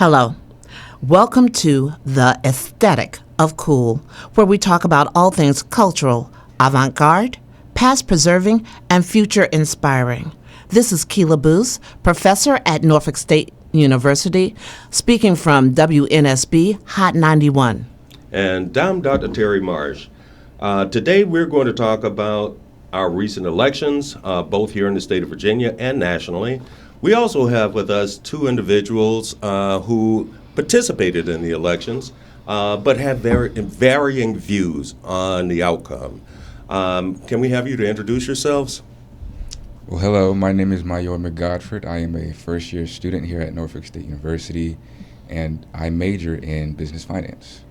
Hello. Welcome to The Aesthetic of Cool, where we talk about all things cultural, avant-garde, past preserving, and future inspiring. This is Keela Booth, professor at Norfolk State University, speaking from WNSB Hot 91. And I'm Dr. Terry Marsh. Today we're going to talk about our recent elections, both here in the state of Virginia and nationally. We also have with us two individuals who participated in the elections, but have varying views on the outcome. Can we have you to introduce yourselves? Well, hello, my name is Mayor McGodford. I am a first-year student here at Norfolk State University, and I major in business finance.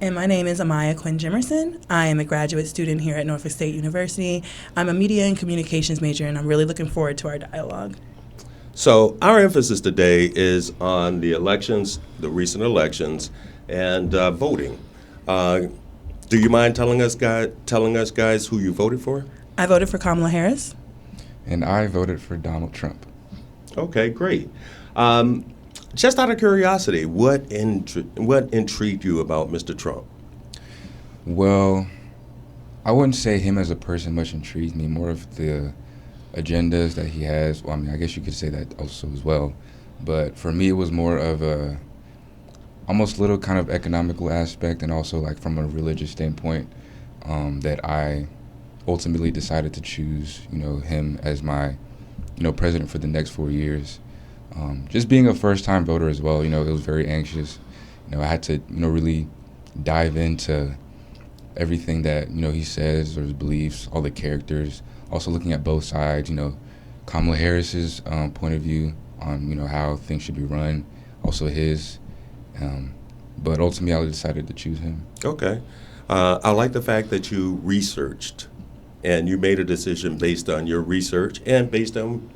And my name is Amaya Quinn Jimerson. I am a graduate student here at Norfolk State University. I'm a media and communications major, and I'm really looking forward to our dialogue. So our emphasis today is on the elections, the recent elections, and voting. Do you mind telling us guys who you voted for? I voted for Kamala Harris. And I voted for Donald Trump. Okay, great. Just out of curiosity, what intrigued you about Mr. Trump? Well, I wouldn't say him as a person much intrigues me, more of the agendas that he has. Well, I mean, I guess you could say that also as well. But for me, it was more of a almost little kind of economical aspect, and also like from a religious standpoint, that I ultimately decided to choose, him as my, president for the next 4 years. Just being a first-time voter as well, it was very anxious. I had to, really dive into everything that, he says or his beliefs, all the characters, also looking at both sides, Kamala Harris's point of view on, how things should be run, also his. But ultimately, I decided to choose him. Okay. I like the fact that you researched and you made a decision based on your research and based on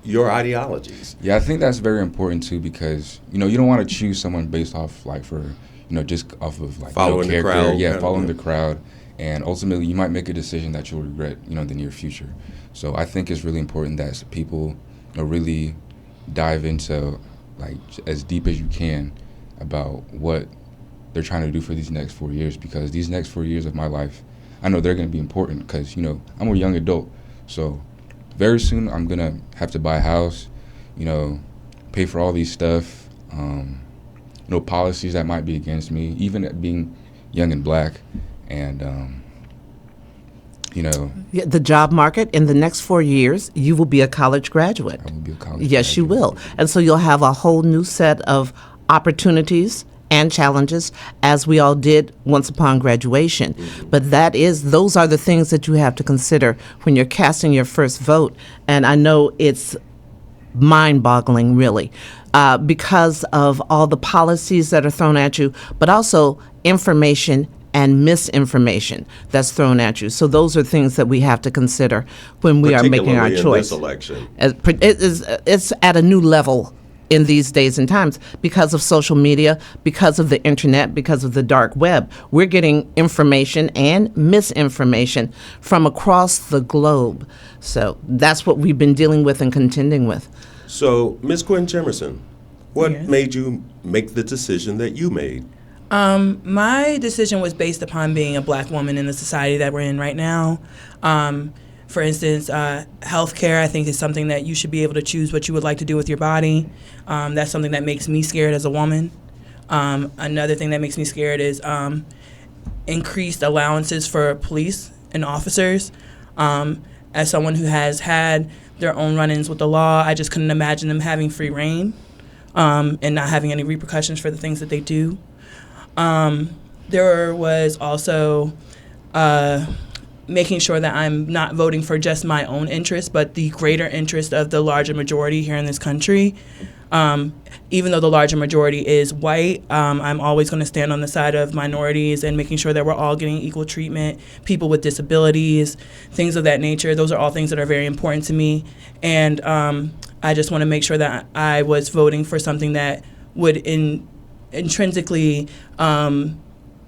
your ideologies. Yeah, I think that's very important too, because you don't want to choose someone based off just off of following the crowd. Yeah, following the crowd, and ultimately you might make a decision that you'll regret in the near future. So I think it's really important that people really dive into as deep as you can about what they're trying to do for these next 4 years, because these next 4 years of my life, I know they're going to be important, because I'm a young adult, so very soon I'm going to have to buy a house, pay for all these stuff, policies that might be against me, even at being young and black, and, The job market in the next 4 years, you will be a college graduate. I will be a college Yes, graduate. you will. And so you'll have a whole new set of opportunities and challenges, as we all did once upon graduation. Mm-hmm. But those are the things that you have to consider when you're casting your first vote. And I know it's mind-boggling, really, because of all the policies that are thrown at you, but also information and misinformation that's thrown at you. So those are things that we have to consider when we are making our Particularly in choice. this election. It's at a new level in these days and times because of social media, because of the internet, because of the dark web. We're getting information and misinformation from across the globe. So that's what we've been dealing with and contending with. So, Ms. Quinn Jimerson, what Yes. made you make the decision that you made? My decision was based upon being a black woman in the society that we're in right now. For instance, healthcare, I think, is something that you should be able to choose what you would like to do with your body. That's something that makes me scared as a woman. Another thing that makes me scared is increased allowances for police and officers. As someone who has had their own run-ins with the law, I just couldn't imagine them having free reign and not having any repercussions for the things that they do. There was also making sure that I'm not voting for just my own interest, but the greater interest of the larger majority here in this country. Even though the larger majority is white, I'm always going to stand on the side of minorities and making sure that we're all getting equal treatment, people with disabilities, things of that nature. Those are all things that are very important to me. And I just want to make sure that I was voting for something that would intrinsically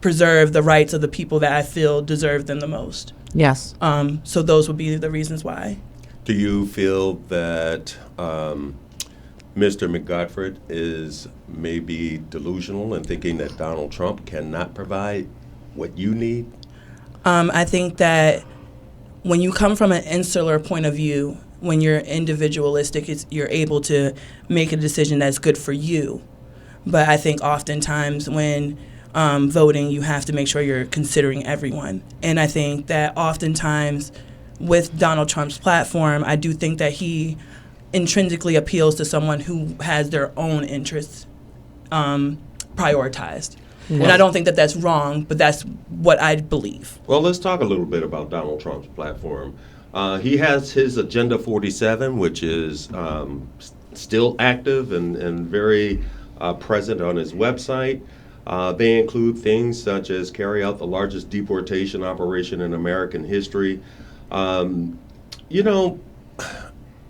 preserve the rights of the people that I feel deserve them the most. Yes. So those would be the reasons why. Do you feel that Mr. McGottfried is maybe delusional in thinking that Donald Trump cannot provide what you need? I think that when you come from an insular point of view, when you're individualistic, you're able to make a decision that's good for you. But I think oftentimes when voting, you have to make sure you're considering everyone. And I think that oftentimes with Donald Trump's platform, I do think that he intrinsically appeals to someone who has their own interests prioritized. And I don't think that that's wrong, but that's what I believe. Well, let's talk a little bit about Donald Trump's platform. He has his Agenda 47, which is still active and very present on his website. They include things such as carry out the largest deportation operation in American history. You know,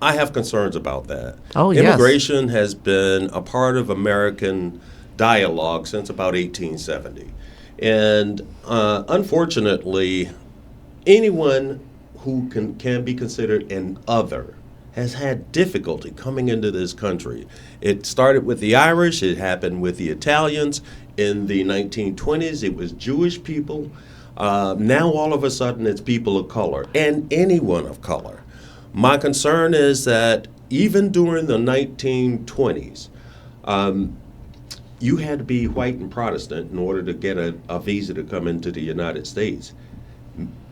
I have concerns about that. Oh, yes. Immigration has been a part of American dialogue since about 1870. And unfortunately, anyone who can be considered an other has had difficulty coming into this country. It started with the Irish, it happened with the Italians. In the 1920s, it was Jewish people. Now all of a sudden it's people of color, and anyone of color. My concern is that even during the 1920s, you had to be white and Protestant in order to get a visa to come into the United States.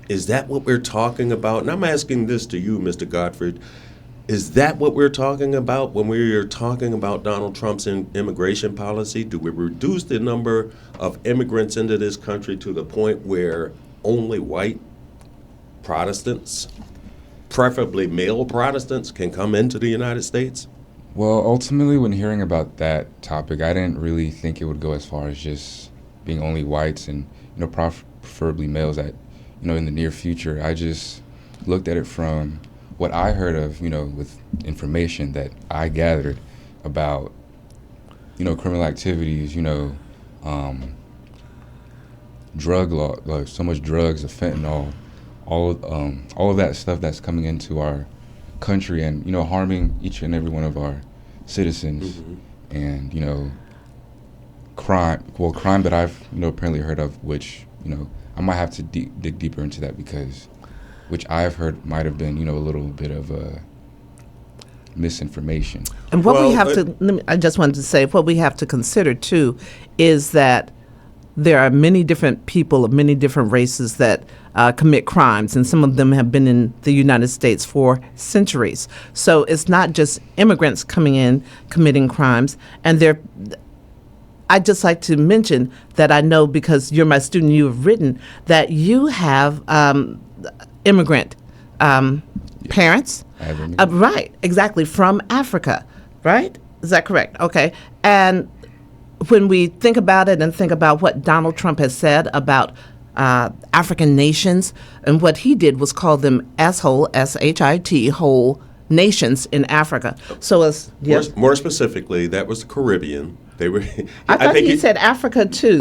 Is that what we're talking about? And I'm asking this to you, Mr. Gottfried. Is that what we're talking about when we're talking about Donald Trump's immigration policy? Do we reduce the number of immigrants into this country to the point where only white Protestants, preferably male Protestants, can come into the United States? Well, ultimately, when hearing about that topic, I didn't really think it would go as far as just being only whites and, preferably males that, in the near future. I just looked at it from what I heard of, with information that I gathered about, criminal activities, drug law, like so much drugs, the fentanyl, all of that stuff that's coming into our country and, harming each and every one of our citizens. Mm-hmm. And, crime that I've, apparently heard of, which, I might have to dig deeper into that because which I've heard might have been, a little bit of misinformation. And what we have to, I just wanted to say, what we have to consider too is that there are many different people of many different races that commit crimes, and some of them have been in the United States for centuries. So it's not just immigrants coming in committing crimes, and I'd just like to mention that I know because you're my student, you have written that you have immigrant parents. I have immigrant. Right, exactly, from Africa, right? Is that correct? Okay. And when we think about it and think about what Donald Trump has said about African nations, and what he did was call them asshole, S-H-I-T, whole nations in Africa. So as more specifically, that was the Caribbean. They were. I thought he said Africa too.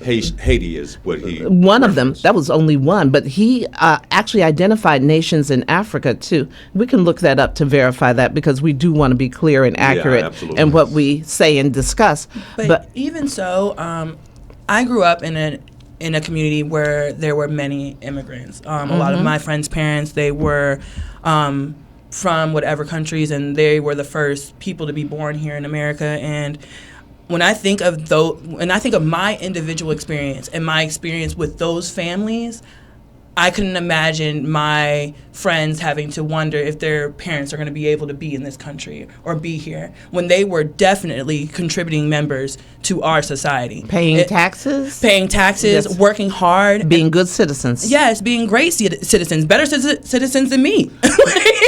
Haiti is what he. One of them. That was only one, but he actually identified nations in Africa too. We can look that up to verify that because we do want to be clear and accurate in what we say and discuss. But even so, I grew up in a community where there were many immigrants. A lot of my friends' parents, they were from whatever countries, and they were the first people to be born here in America. And when I think of my individual experience and my experience with those families, I couldn't imagine my friends having to wonder if their parents are going to be able to be in this country or be here when they were definitely contributing members to our society. Paying taxes, yes. Working hard. Being good citizens. Yes, being great citizens, better citizens than me,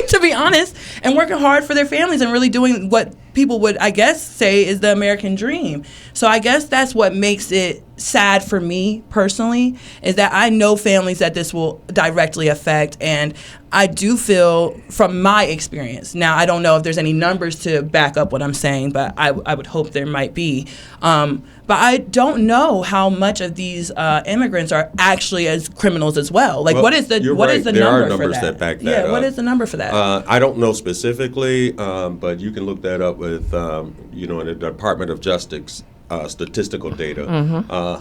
to be honest, and working hard for their families and really doing what people would, I guess, say is the American dream. So I guess that's what makes it sad for me personally, is that I know families that this will directly affect, and I do feel from my experience, now I don't know if there's any numbers to back up what I'm saying, but I would hope there might be. But I don't know how much of these immigrants are actually as criminals as well. Like, Well, what is the you're what right. is the There are number for numbers that? that back that yeah, what up. is the number for that? I don't know specifically, but you can look that up with, in the Department of Justice statistical data.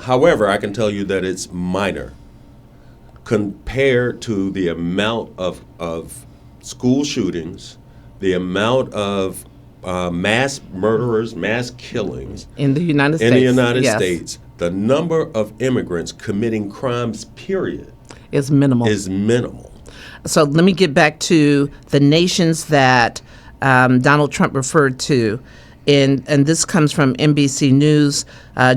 However, I can tell you that it's minor compared to the amount of school shootings, the amount of mass murderers, mass killings In the United States. in the United yes, States. The number of immigrants committing crimes, period, is minimal. is minimal. So let me get back to the nations that Donald Trump referred to. And this comes from NBC News,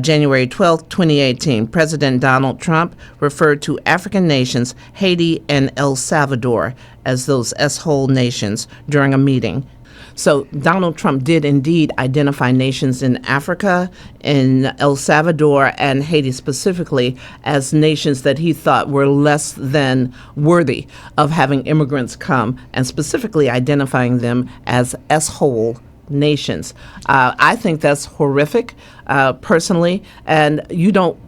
January 12th, 2018. President Donald Trump referred to African nations, Haiti and El Salvador, as those S-hole nations during a meeting. So Donald Trump did indeed identify nations in Africa, in El Salvador, and Haiti specifically as nations that he thought were less than worthy of having immigrants come, and specifically identifying them as S-hole nations. I think that's horrific, personally, and you don't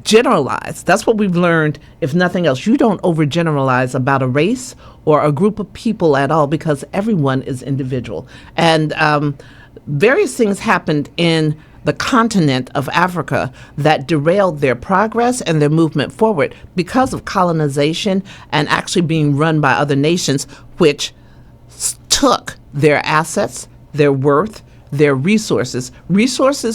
generalize. That's what we've learned, if nothing else. You don't overgeneralize about a race or a group of people at all, because everyone is individual. And various things happened in the continent of Africa that derailed their progress and their movement forward because of colonization and actually being run by other nations, which took their assets, their worth, their resources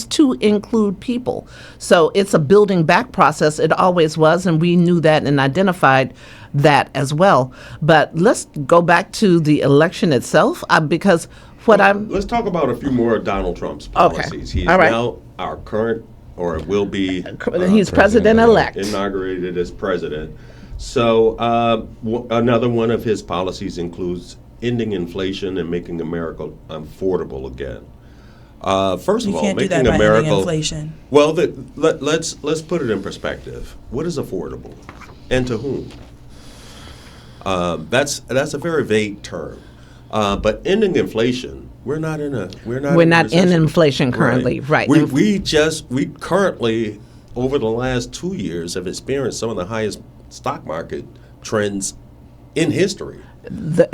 to include people. So it's a building back process. It always was, and we knew that and identified that as well. But let's go back to the election itself, because Let's talk about a few more of Donald Trump's policies. He's All right. now our current, or will be, he's president-elect. inaugurated as president. So another one of his policies includes ending inflation and making America affordable again. First of You all, can't do making that by ending America inflation. Well, let's put it in perspective. What is affordable, and to whom? That's a very vague term. But ending inflation, we're not in in inflation currently, right. We currently, over the last 2 years, have experienced some of the highest stock market trends in history.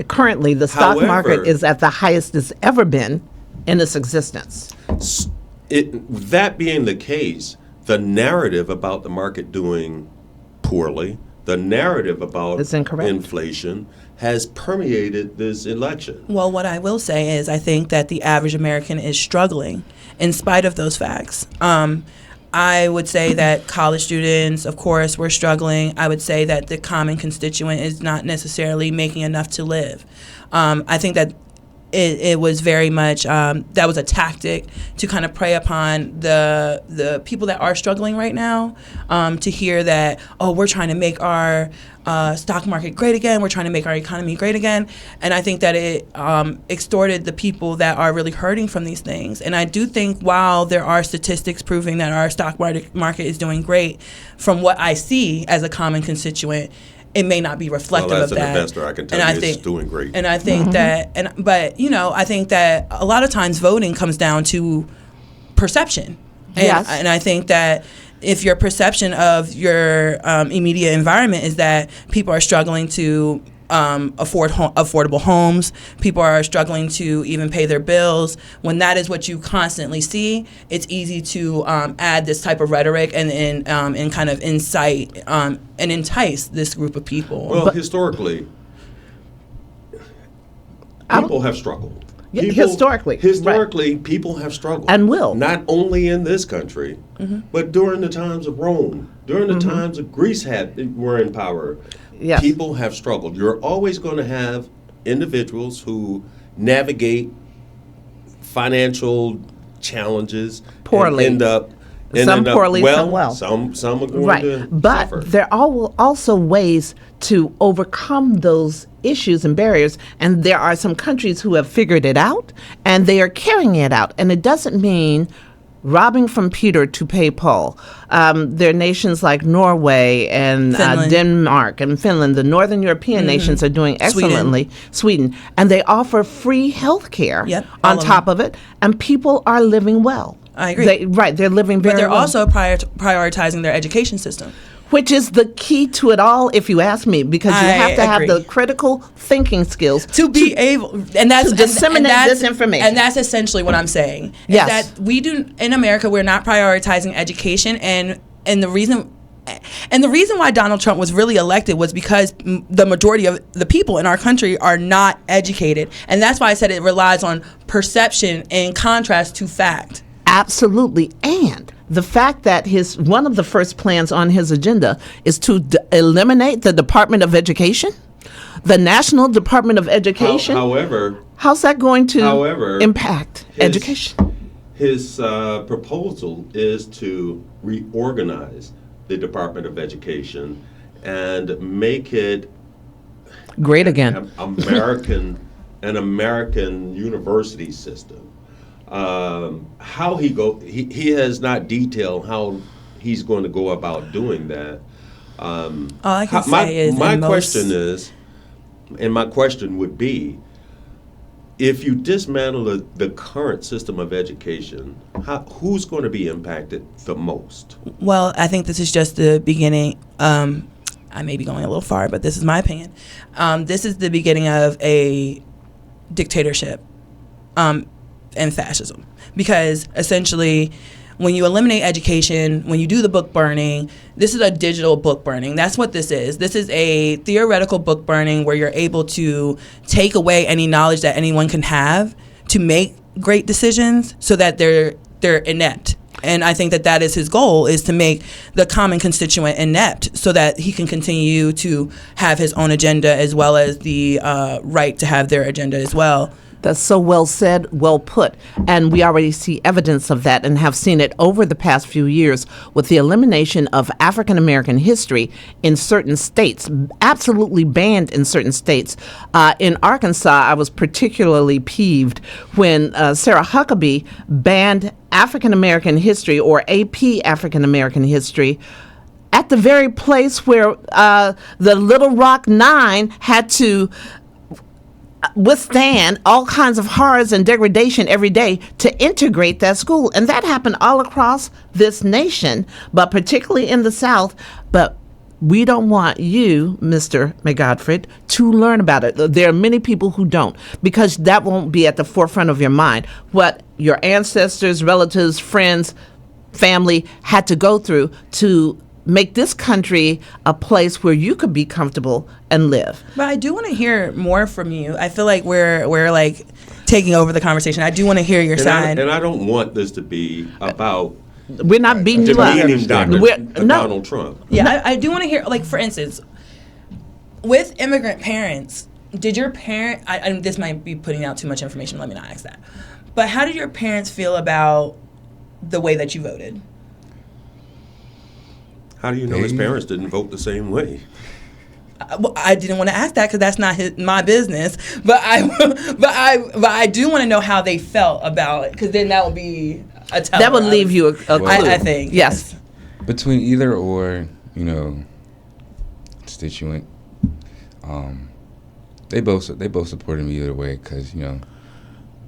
Currently, the stock However, market is at the highest it's ever been in its existence. That being the case, the narrative about the market doing poorly, the narrative about It's incorrect. inflation has permeated this election. Well, what I will say is I think that the average American is struggling in spite of those facts. I would say that college students, of course, were struggling. I would say that the common constituent is not necessarily making enough to live. I think that it was very much that was a tactic to kind of prey upon the people that are struggling right now, to hear that, oh, we're trying to make our stock market great again, we're trying to make our economy great again. And I think that it extorted the people that are really hurting from these things. And I do think while there are statistics proving that our stock market is doing great, from what I see as a common constituent, it may not be reflective Well, as of an that. investor, I can tell you it's doing great. And I think that, but I think that a lot of times voting comes down to perception. And, Yes. and I think that if your perception of your immediate environment is that people are struggling to afford affordable homes, people are struggling to even pay their bills, when that is what you constantly see, it's easy to add this type of rhetoric and kind of incite and entice this group of people. Well, historically, people have struggled. Yeah, historically, Historically, people have struggled. And will. Not only in this country, but during the times of Rome, during the times of Greece were in power. Yes. People have struggled. You're always going to have individuals who navigate financial challenges Poorly. and end up Poorly, some well. Some are going Right. to But suffer. there are also ways to overcome those issues and barriers. And there are some countries who have figured it out and they are carrying it out. And it doesn't mean robbing from Peter to pay Paul. There are nations like Norway and Finland. Denmark and Finland. The Northern European nations are doing excellently. Sweden. And they offer free health care Yep, all on of top of it, and people are living well. I agree. They're living very But they're well. also prioritizing their education system. Which is the key to it all, if you ask me, because you I have to have agree. the critical thinking skills To be able, and that's to disseminate that's- this information. and that's essentially what I'm saying. Is Yes. that we do in America, we're not prioritizing education, and the reason. And the reason why Donald Trump was really elected was because the majority of the people in our country are not educated. And that's why I said it relies on perception in contrast to fact. Absolutely. And the fact that one of the first plans on his agenda is to eliminate the Department of Education, the National Department of Education. However, How's that going to However, impact his- education? his proposal is to reorganize the Department of Education and make it Great again. an American university system. How he has not detailed how he's going to go about doing that. All I can my say is my in most- question is, and my question would be, if you dismantle the current system of education, who's going to be impacted the most? Well, I think this is just the beginning. I may be going a little far, but this is my opinion. This is the beginning of a dictatorship and fascism. Because essentially, when you eliminate education, when you do the book burning, this is a digital book burning. That's what this is. This is a theoretical book burning where you're able to take away any knowledge that anyone can have to make great decisions so that they're inept. And I think that is his goal, is to make the common constituent inept so that he can continue to have his own agenda as well as the right to have their agenda as well. That's so well said, well put. And we already see evidence of that and have seen it over the past few years with the elimination of African American history in certain states, absolutely banned in certain states. In Arkansas, I was particularly peeved when Sarah Huckabee banned African American history, or AP African American history, at the very place where the Little Rock Nine had to withstand all kinds of horrors and degradation every day to integrate that school. And that happened all across this nation, but particularly in the South. But we don't want you, Mr. McGottfried, to learn about it. There are many people who don't, because that won't be at the forefront of your mind. What your ancestors, relatives, friends, family had to go through to make this country a place where you could be comfortable and live. But I do want to hear more from you. I feel like we're like taking over the conversation. I do want to hear your side. And I don't want this to be about We're not beating you demeaning up. Donald No. Trump. Yeah, I do want to hear, like, for instance, with immigrant parents, did your parent, and this might be putting out too much information, let me not ask that, but how did your parents feel about the way that you voted? How do you know his parents didn't vote the same way? Well, I didn't want to ask that because that's not my business. But I do want to know how they felt about it, because then that would be a tell. That would leave you a clue. I think. Yes. Between either or, constituent, they both supported me either way, because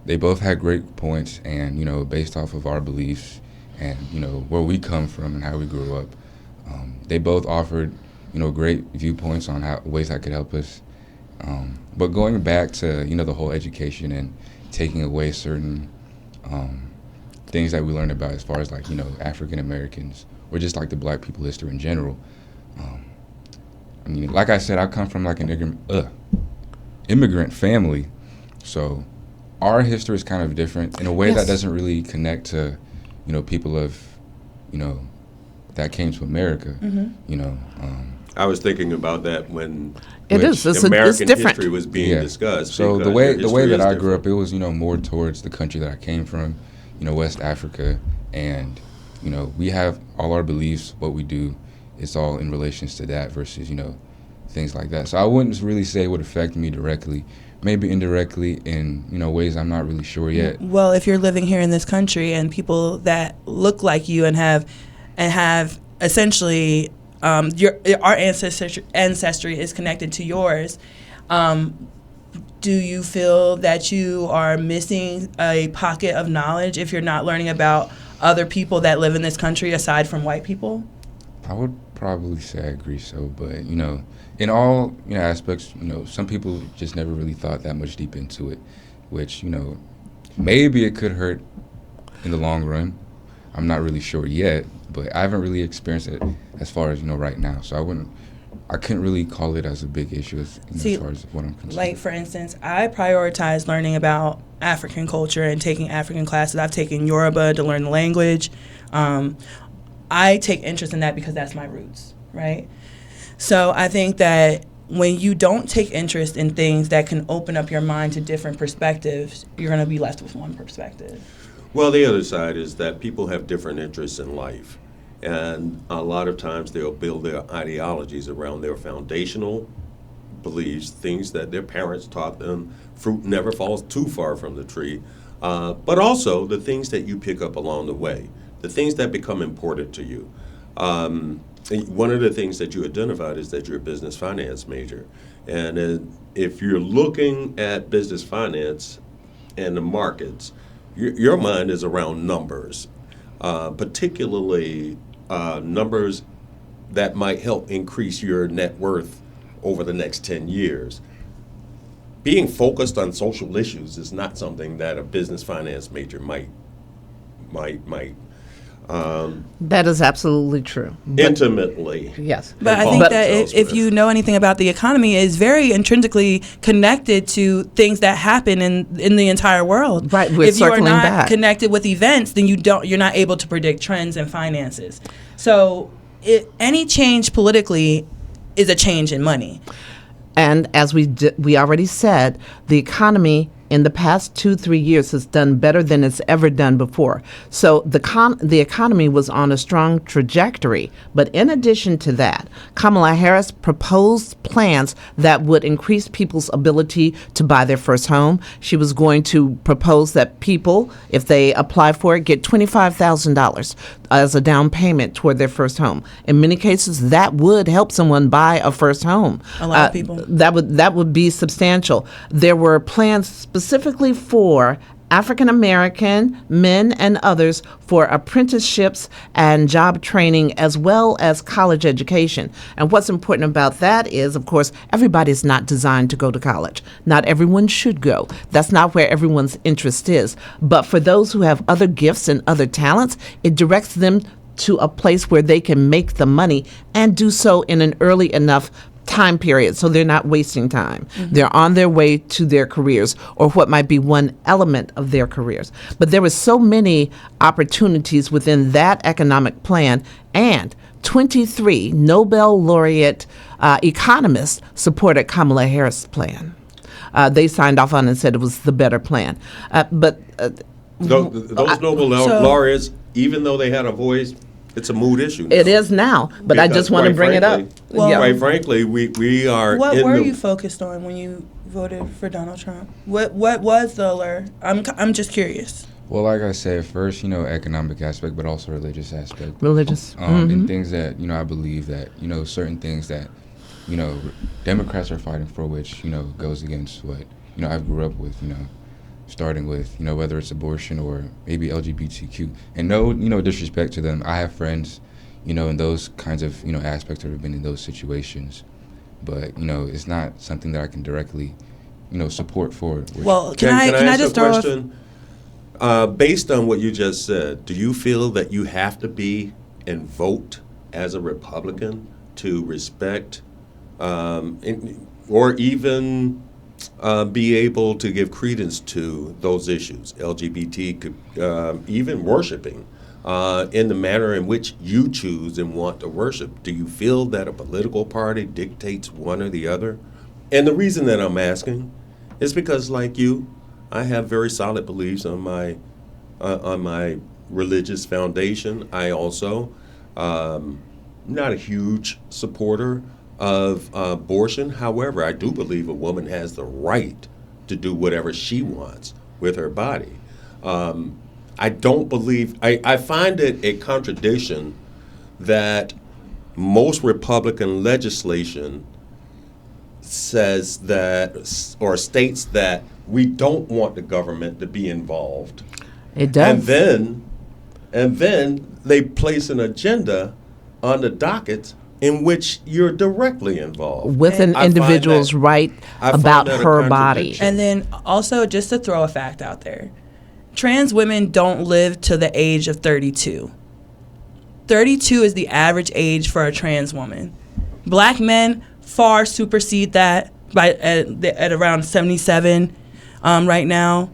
they both had great points, and based off of our beliefs and where we come from and how we grew up, they both offered great viewpoints on ways that could help us. But going back to the whole education and taking away certain things that we learned about, as far as like African Americans or just like the Black people history in general. Like I said, I come from like an immigrant family, so our history is kind of different in a way Yes. that doesn't really connect to people of that came to America. I was thinking about that when It is. It's American different. history was being discussed. So because the way their history that is I grew different. up, it was more towards the country that I came from, West Africa, and we have all our beliefs. What we do, it's all in relations to that versus things like that. So I wouldn't really say it would affect me directly maybe indirectly in, ways I'm not really sure yet. Well, if you're living here in this country and people that look like you and have essentially our ancestry is connected to yours, do you feel that you are missing a pocket of knowledge if you're not learning about other people that live in this country aside from white people? I would probably say I agree so, but, in all, aspects, some people just never really thought that much deep into it, which, maybe it could hurt in the long run. I'm not really sure yet, but I haven't really experienced it as far as, right now. So I couldn't really call it as a big issue as far as what I'm concerned. Like, for instance, I prioritize learning about African culture and taking African classes. I've taken Yoruba to learn the language. I take interest in that because that's my roots, right? So I think that when you don't take interest in things that can open up your mind to different perspectives, you're going to be left with one perspective. Well, the other side is that people have different interests in life. And a lot of times they'll build their ideologies around their foundational beliefs, things that their parents taught them. Fruit never falls too far from the tree. But also the things that you pick up along the way, the things that become important to you. One of the things that you identified is that you're a business finance major. And if you're looking at business finance and the markets, your mind is around numbers, particularly numbers that might help increase your net worth over the next 10 years. Being focused on social issues is not something that a business finance major might That is absolutely true. intimately. Yes. But I involve think that themselves if with. you know anything about the economy, it's very intrinsically connected to things that happen in the entire world. Right, we're if you are circling not back. connected with events, then you're not able to predict trends in finances. So any change politically is a change in money. And as we already said, the economy in the past 2-3 years has done better than it's ever done before. So the economy was on a strong trajectory. But in addition to that, Kamala Harris proposed plans that would increase people's ability to buy their first home. She was going to propose that people, if they apply for it, get $25,000 as a down payment toward their first home. In many cases, that would help someone buy a first home. A lot of people. That would be substantial. There were plans specifically for African American men and others for apprenticeships and job training as well as college education. And what's important about that is, of course, everybody's not designed to go to college. Not everyone should go. That's not where everyone's interest is. But for those who have other gifts and other talents, it directs them to a place where they can make the money and do so in an early enough time period, so they're not wasting time. Mm-hmm. They're on their way to their careers, or what might be one element of their careers. But there were so many opportunities within that economic plan, and 23 Nobel laureate economists supported Kamala Harris' plan. They signed off on it and said it was the better plan. Those Nobel laureates, even though they had a voice, it's a mood issue now. It is now, but I just want to bring it up. Well, Quite frankly, we are What in were the... you focused on when you voted for Donald Trump? What was the allure? I'm just curious. Well, like I said, first, economic aspect, but also religious aspect. Religious. And things that, I believe that, certain things that, Democrats are fighting for, which, goes against what, I grew up with, starting with, whether it's abortion or maybe LGBTQ. And no, disrespect to them. I have friends, in those kinds of, aspects that have been in those situations. But, it's not something that I can directly, support for. Well, can Can I I ask just a throw a question? Based on what you just said, do you feel that you have to be and vote as a Republican to respect or even be able to give credence to those issues, LGBT, even worshiping in the manner in which you choose and want to worship? Do you feel that a political party dictates one or the other? And the reason that I'm asking is because, like you, I have very solid beliefs on my religious foundation. I also not a huge supporter of abortion. However, I do believe a woman has the right to do whatever she wants with her body. I don't believe, I find it a contradiction that most Republican legislation says that, or states that we don't want the government to be involved. It does. And then they place an agenda on the docket in which you're directly involved. With an I find individual's that- right I find about that a her body. contradiction. And then also, just to throw a fact out there, trans women don't live to the age of 32. 32 is the average age for a trans woman. Black men far supersede that by at around 77 right now.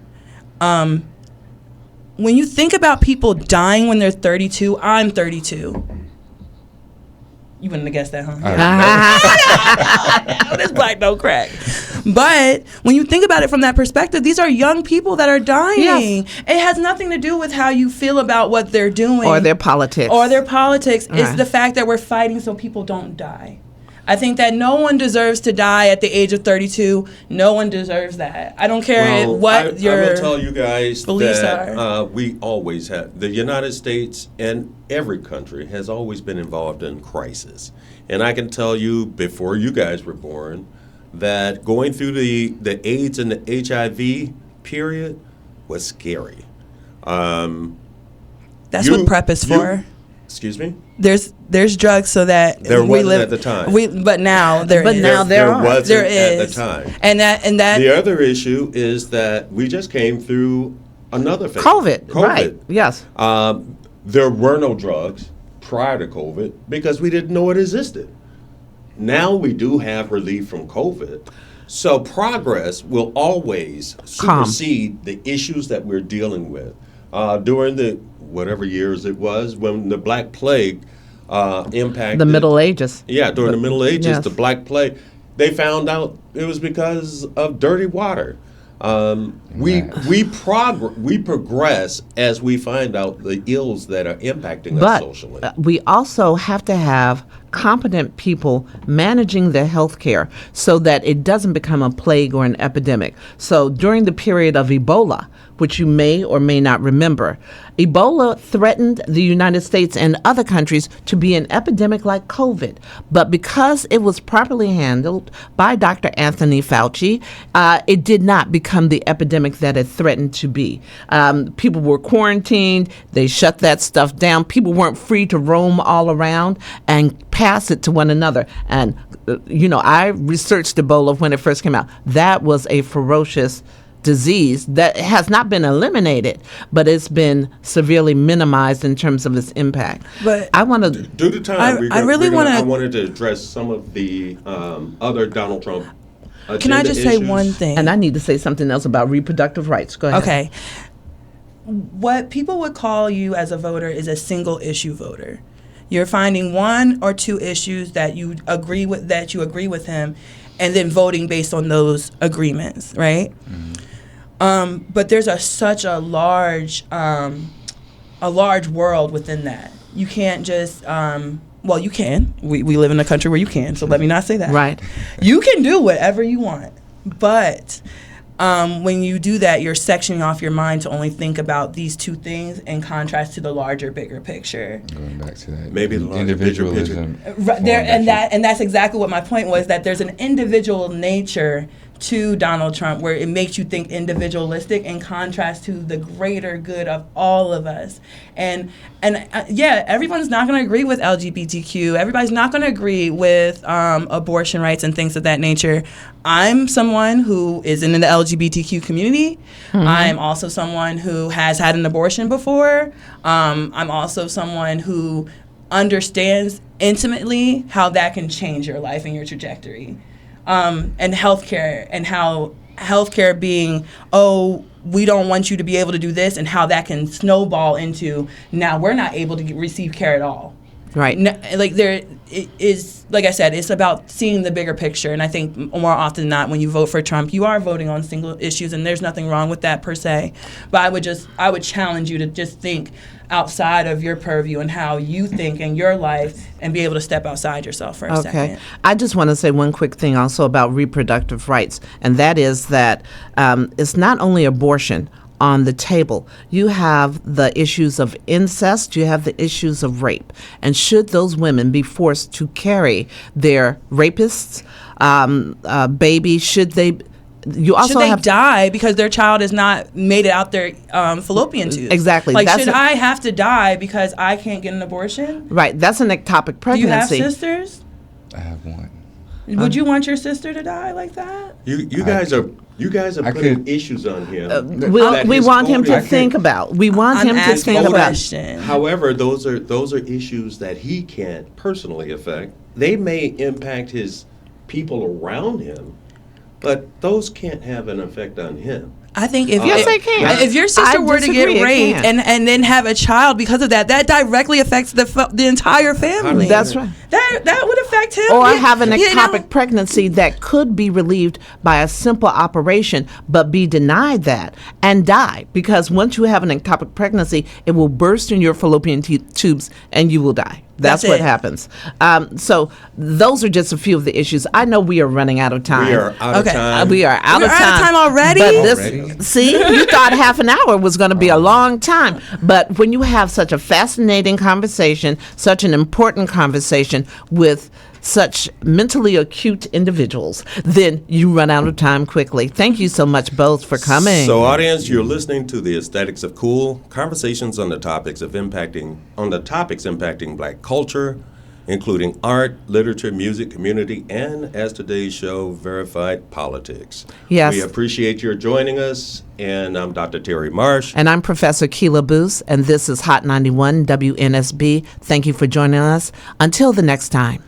When you think about people dying when they're 32, I'm 32. You wouldn't have guessed that, huh? This black don't crack. But when you think about it from that perspective, these are young people that are dying. Yes. It has nothing to do with how you feel about what they're doing. Or their politics. It's Right. the fact that we're fighting so people don't die. I think that no one deserves to die at the age of 32. No one deserves that. I don't care what your I will tell you guys beliefs that we always have, the United States and every country has always been involved in crisis. And I can tell you, before you guys were born, that going through the AIDS and the HIV period was scary. That's what PrEP is for. Excuse me? There's drugs so that There we wasn't live at the time. But now there But is. now there are. wasn't There at is. the time. And that The other issue is that we just came through another phase. COVID. Right. Yes. There were no drugs prior to COVID because we didn't know it existed. Now we do have relief from COVID. So progress will always supersede the issues that we're dealing with. During the whatever years it was when the Black Plague impacted The Middle Ages. Yeah, during the Middle Ages, yes. the Black Plague, they found out it was because of dirty water. We progress as we find out the ills that are impacting us But socially. we also have to have competent people managing the health care so that it doesn't become a plague or an epidemic. So during the period of Ebola, which you may or may not remember, Ebola threatened the United States and other countries to be an epidemic like COVID. But because it was properly handled by Dr. Anthony Fauci, it did not become the epidemic that it threatened to be. People were quarantined. They shut that stuff down. People weren't free to roam all around and pass it to one another. And, I researched Ebola when it first came out. That was a ferocious disease that has not been eliminated, but it's been severely minimized in terms of its impact. But I want to. Due to time, I wanted to address some of the other Donald Trump agenda Can I just say issues. one thing? And I need to say something else about reproductive rights. Go ahead. Okay. What people would call you as a voter is a single issue voter. You're finding one or two issues that you agree with him, and then voting based on those agreements, right? Mm-hmm. But there's such a large world within that. You can't just well, you can. We live in a country where you can, so let me not say that. Right. You can do whatever you want, but when you do that, you're sectioning off your mind to only think about these two things in contrast to the larger, bigger picture. Going back to that, Maybe the larger, bigger individualism. Right there, and that's exactly what my point was. That there's an individual nature to Donald Trump where it makes you think individualistic in contrast to the greater good of all of us. And yeah, everyone's not going to agree with LGBTQ. Everybody's not going to agree with abortion rights and things of that nature. I'm someone who is in the LGBTQ community. Mm-hmm. I'm also someone who has had an abortion before. I'm also someone who understands intimately how that can change your life and your trajectory. And healthcare, and how healthcare being, we don't want you to be able to do this, and how that can snowball into now we're not able to receive care at all. Right. No, like it is, like I said, it's about seeing the bigger picture. And I think more often than not, when you vote for Trump, you are voting on single issues, and there's nothing wrong with that per se. But I would challenge you to just think outside of your purview and how you think in your life, and be able to step outside yourself for a second. I just want to say one quick thing also about reproductive rights, and that is that it's not only abortion on the table. You have the issues of incest, you have the issues of rape. And should those women be forced to carry their rapists' baby, should they... You also should they have die because their child has not made it out their fallopian tubes? Exactly. Like, That's should I have to die because I can't get an abortion? Right, that's an ectopic Do you have pregnancy. sisters? I have one. Would you want your sister to die like that? You guys are I putting could- issues on him. We his want him to voting- think about. We want I'm him to asking think a about. question. However, those are issues that he can't personally affect. They may impact his people around him, but those can't have an effect on him. I think if Yes, they can. if your sister I were to disagree, get it raped can. and then have a child because of that, that directly affects the entire family. That's right. That would affect him. Or Yeah, have an you know. ectopic pregnancy that could be relieved by a simple operation, but be denied that and die. Because once you have an ectopic pregnancy, it will burst in your fallopian tubes and you will die. That's what it. happens. So those are just a few of the issues. I know we are running out of time. We are out of Okay. time. We are out We're of out time. of time already? But this, Already? see, you thought half an hour was going to be a long time. But when you have such a fascinating conversation, such an important conversation with such mentally acute individuals, then you run out of time quickly. Thank you so much both for coming. So, audience, you're listening to the Aesthetics of Cool, conversations on the topics impacting Black culture, including art, literature, music, community, and, as today's show, verified politics. Yes. We appreciate your joining us, and I'm Dr. Terry Marsh. And I'm Professor Keela Boose, and this is Hot 91 WNSB. Thank you for joining us. Until the next time.